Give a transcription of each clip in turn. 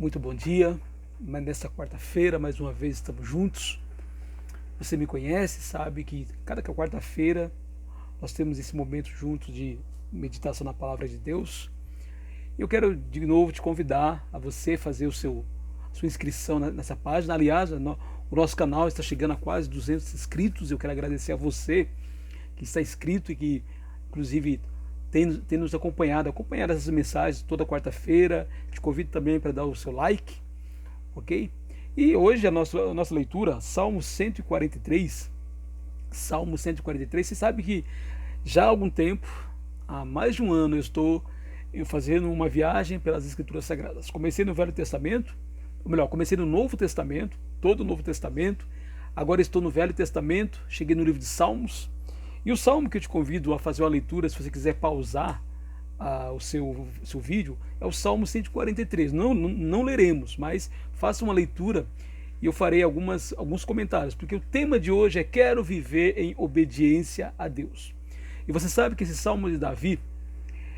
Muito bom dia, mas nesta quarta-feira, mais uma vez, estamos juntos. Você me conhece, sabe que cada quarta-feira nós temos esse momento juntos de meditação na Palavra de Deus. Eu quero de novo te convidar a você fazer a sua inscrição nessa página. Aliás, o nosso canal está chegando a quase 200 inscritos. Eu quero agradecer a você que está inscrito e que, inclusive, tem nos acompanhado essas mensagens toda quarta-feira. Te convido também para dar o seu like, ok? E hoje a nossa leitura, Salmo 143. Salmo 143, você sabe que já há algum tempo, há mais de um ano, eu estou fazendo uma viagem pelas Escrituras Sagradas. Comecei no Velho Testamento, ou melhor, comecei no Novo Testamento, todo o Novo Testamento. Agora estou no Velho Testamento, cheguei no livro de Salmos. E o salmo que eu te convido a fazer uma leitura, se você quiser pausar o seu vídeo, é o Salmo 143. Não leremos, mas faça uma leitura e eu farei alguns comentários, porque o tema de hoje é quero viver em obediência a Deus. E você sabe que esse Salmo de Davi,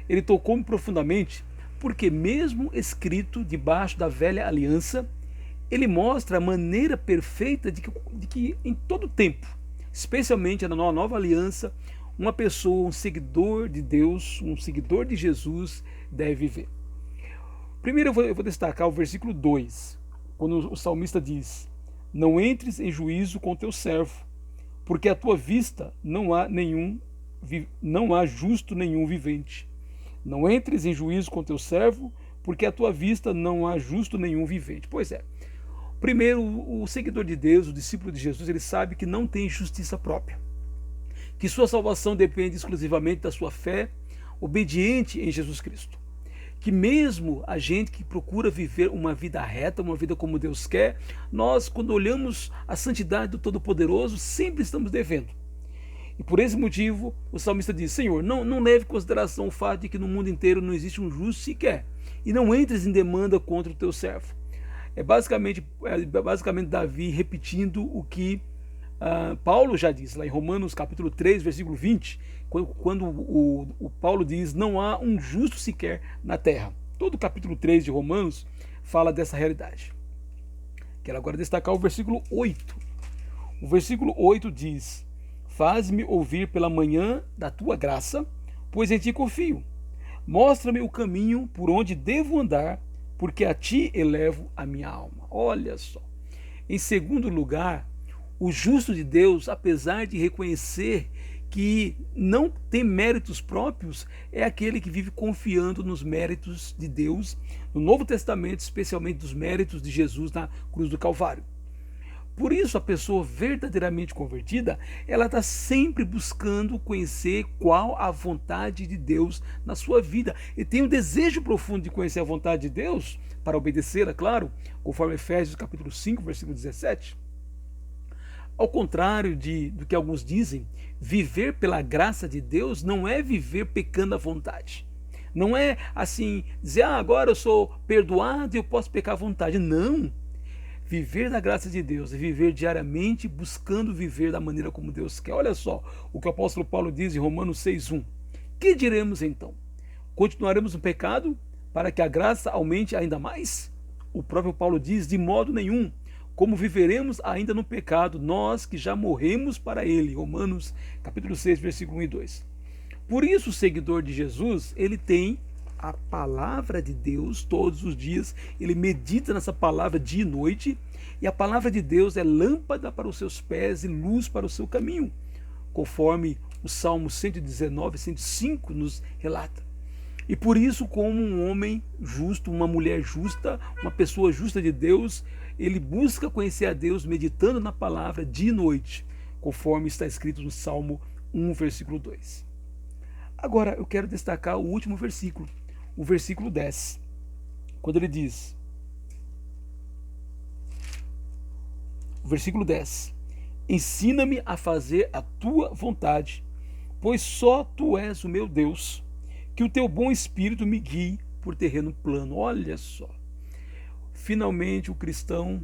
ele tocou-me profundamente, porque mesmo escrito debaixo da velha aliança, ele mostra a maneira perfeita de que em todo tempo, especialmente na nova aliança, uma pessoa, um seguidor de Deus, um seguidor de Jesus deve viver. Primeiro eu vou destacar o versículo 2, quando o salmista diz: não entres em juízo com teu servo, porque à tua vista não há justo nenhum vivente. Não entres em juízo com teu servo, porque à tua vista não há justo nenhum vivente. Pois é. Primeiro, o seguidor de Deus, o discípulo de Jesus, ele sabe que não tem justiça própria, que sua salvação depende exclusivamente da sua fé obediente em Jesus Cristo. Que mesmo a gente que procura viver uma vida reta, uma vida como Deus quer, nós, quando olhamos a santidade do Todo-Poderoso, sempre estamos devendo. E por esse motivo, o salmista diz: Senhor, não leve em consideração o fato de que no mundo inteiro não existe um justo sequer, e não entres em demanda contra o teu servo. É basicamente Davi repetindo o que Paulo já disse lá em Romanos capítulo 3, versículo 20, quando o Paulo diz: não há um justo sequer na terra. Todo o capítulo 3 de Romanos fala dessa realidade. Quero agora destacar o versículo 8. O versículo 8 diz: faz-me ouvir pela manhã da tua graça, pois em ti confio. Mostra-me o caminho por onde devo andar, porque a ti elevo a minha alma. Olha só. Em segundo lugar, o justo de Deus, apesar de reconhecer que não tem méritos próprios, é aquele que vive confiando nos méritos de Deus, no Novo Testamento, especialmente dos méritos de Jesus na cruz do Calvário. Por isso, a pessoa verdadeiramente convertida, ela está sempre buscando conhecer qual a vontade de Deus na sua vida. E tem um desejo profundo de conhecer a vontade de Deus, para obedecê-la, claro, conforme Efésios capítulo 5, versículo 17. Ao contrário do que alguns dizem, viver pela graça de Deus não é viver pecando à vontade. Não é assim, dizer, agora eu sou perdoado e eu posso pecar à vontade. Não. Viver da graça de Deus é viver diariamente buscando viver da maneira como Deus quer. Olha só o que o apóstolo Paulo diz em Romanos 6:1. Que diremos então? Continuaremos no pecado para que a graça aumente ainda mais? O próprio Paulo diz: de modo nenhum. Como viveremos ainda no pecado, nós que já morremos para ele? Romanos capítulo 6, versículo 1 e 2. Por isso o seguidor de Jesus, ele tem a palavra de Deus todos os dias, ele medita nessa palavra dia e noite, e a palavra de Deus é lâmpada para os seus pés e luz para o seu caminho, conforme o Salmo 119, 105 nos relata. E por isso, como um homem justo, uma mulher justa, uma pessoa justa de Deus, ele busca conhecer a Deus meditando na palavra dia e noite, conforme está escrito no Salmo 1, versículo 2. Agora eu quero destacar o último versículo, o versículo 10, quando ele diz, o versículo 10, ensina-me a fazer a tua vontade, pois só tu és o meu Deus, que o teu bom espírito me guie por terreno plano. Olha só, finalmente o cristão,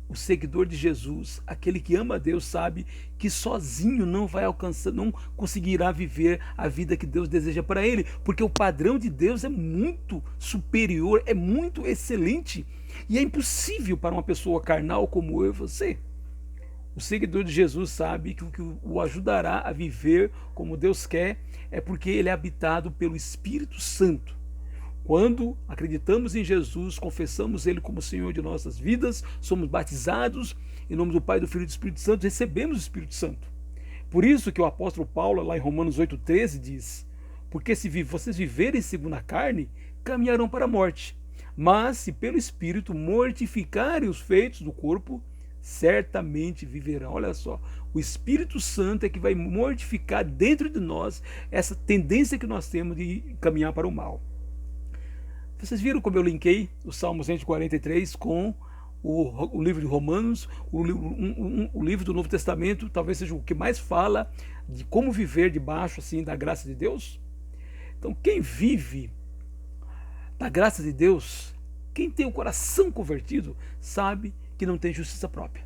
o seguidor de Jesus, aquele que ama a Deus, sabe que sozinho não vai alcançar, não conseguirá viver a vida que Deus deseja para ele, porque o padrão de Deus é muito superior, é muito excelente. E é impossível para uma pessoa carnal como eu e você. O seguidor de Jesus sabe que o que o ajudará a viver como Deus quer é porque ele é habitado pelo Espírito Santo. Quando acreditamos em Jesus, confessamos Ele como Senhor de nossas vidas, somos batizados em nome do Pai, do Filho e do Espírito Santo, recebemos o Espírito Santo. Por isso que o apóstolo Paulo, lá em Romanos 8,13, diz: porque se vocês viverem segundo a carne, caminharão para a morte. Mas se pelo Espírito mortificarem os feitos do corpo, certamente viverão. Olha só, o Espírito Santo é que vai mortificar dentro de nós essa tendência que nós temos de caminhar para o mal. Vocês viram como eu linkei o Salmo 143 com o livro de Romanos, o livro do Novo Testamento, talvez seja o que mais fala de como viver debaixo assim da graça de Deus? Então, quem vive da graça de Deus, quem tem o coração convertido, sabe que não tem justiça própria.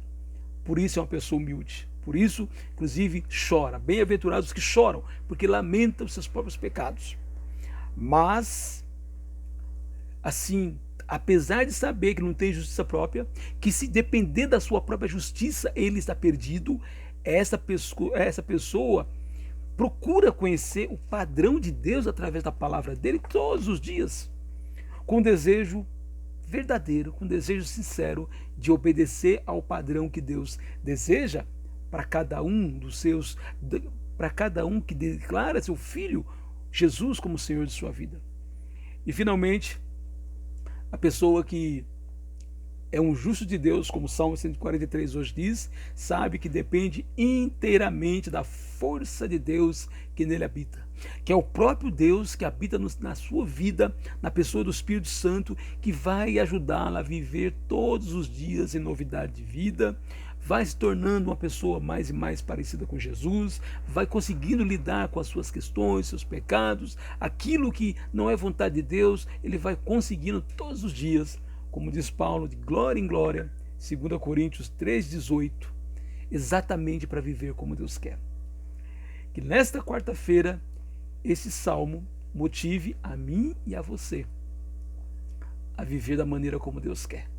Por isso é uma pessoa humilde. Por isso, inclusive, chora. Bem-aventurados os que choram, porque lamentam os seus próprios pecados. Mas, assim, apesar de saber que não tem justiça própria, que se depender da sua própria justiça, ele está perdido, essa pessoa procura conhecer o padrão de Deus através da palavra dele todos os dias, com desejo verdadeiro, com desejo sincero de obedecer ao padrão que Deus deseja para cada um que declara seu filho Jesus como Senhor de sua vida. E finalmente, a pessoa que é um justo de Deus, como o Salmo 143 hoje diz, sabe que depende inteiramente da força de Deus que nele habita, que é o próprio Deus que habita na sua vida, na pessoa do Espírito Santo, que vai ajudá-la a viver todos os dias em novidade de vida, vai se tornando uma pessoa mais e mais parecida com Jesus, vai conseguindo lidar com as suas questões, seus pecados, aquilo que não é vontade de Deus, ele vai conseguindo todos os dias, como diz Paulo, de glória em glória, 2 Coríntios 3,18, exatamente para viver como Deus quer. Que nesta quarta-feira, esse salmo motive a mim e a você a viver da maneira como Deus quer.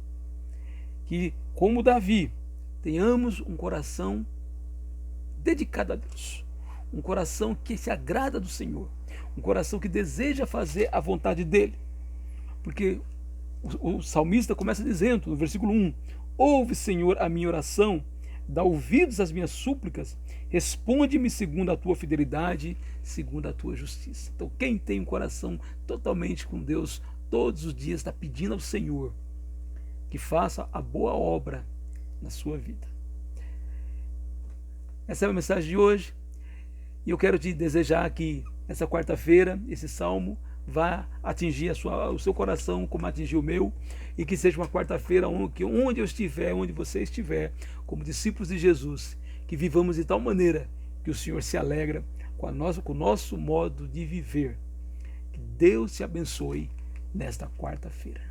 Que, como Davi, tenhamos um coração dedicado a Deus, um coração que se agrada do Senhor, um coração que deseja fazer a vontade dEle, porque o salmista começa dizendo, no versículo 1, ouve, Senhor, a minha oração, dá ouvidos às minhas súplicas, responde-me segundo a tua fidelidade, segundo a tua justiça. Então, quem tem um coração totalmente com Deus, todos os dias está pedindo ao Senhor que faça a boa obra na sua vida. Essa é a mensagem de hoje, e eu quero te desejar que essa quarta-feira, esse salmo, vá atingir o seu coração como atingiu o meu, e que seja uma quarta-feira onde eu estiver, onde você estiver, como discípulos de Jesus, que vivamos de tal maneira que o Senhor se alegra com o nosso modo de viver. Que Deus te abençoe nesta quarta-feira.